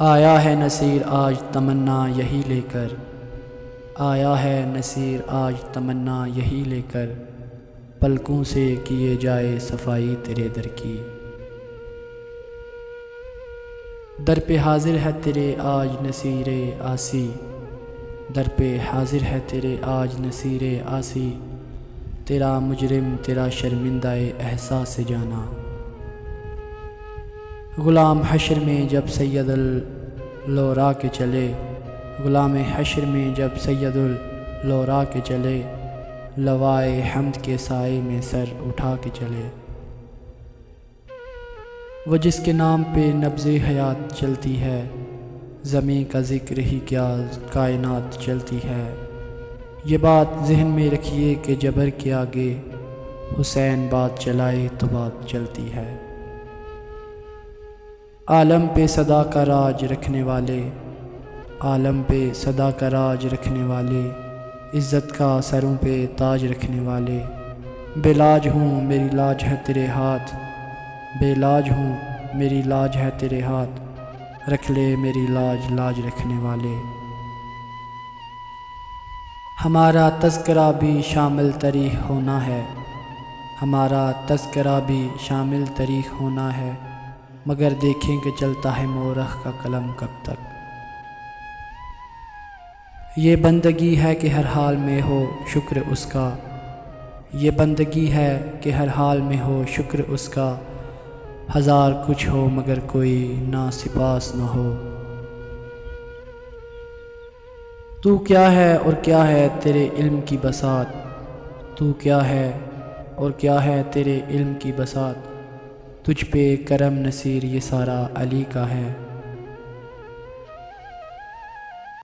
آیا ہے نصیر آج تمنا یہی لے کر، آیا ہے نصیر آج تمنا یہی لے کر، پلکوں سے کیے جائے صفائی تیرے در کی۔ در پہ حاضر ہے تیرے آج نصیر آسی، در پہ حاضر ہے تیرے آج نصیر آسی، تیرا مجرم تیرا شرمندہ احساس جانا۔ غلام حشر میں جب سید اللورا کے چلے، غلام حشر میں جب سید اللورا کے چلے، لوائے حمد کے سائے میں سر اٹھا کے چلے۔ وہ جس کے نام پہ نبض حیات چلتی ہے، زمیں کا ذکر ہی کیا کائنات چلتی ہے۔ یہ بات ذہن میں رکھیے کہ جبر کے آگے حسین بات چلائے تو بات چلتی ہے۔ عالم پہ صدا کا راج رکھنے والے، عالم پہ صدا کا راج رکھنے والے، عزت کا سروں پہ تاج رکھنے والے، بے لاج ہوں میری لاج ہے تیرے ہاتھ، بے لاج ہوں میری لاج ہے تیرے ہاتھ، رکھ لے میری لاج لاج رکھنے والے۔ ہمارا تذکرہ بھی شامل تریح ہونا ہے، ہمارا تذکرہ بھی شامل تریح ہونا ہے، مگر دیکھیں کہ چلتا ہے مورخ کا قلم کب تک۔ یہ بندگی ہے کہ ہر حال میں ہو شکر اس کا، یہ بندگی ہے کہ ہر حال میں ہو شکر اس کا، ہزار کچھ ہو مگر کوئی ناسپاس نہ ہو۔ تو کیا ہے اور کیا ہے تیرے علم کی بساط، تو کیا ہے اور کیا ہے تیرے علم کی بساط، تجھ پہ کرم نصیر یہ سارا علی کا ہے۔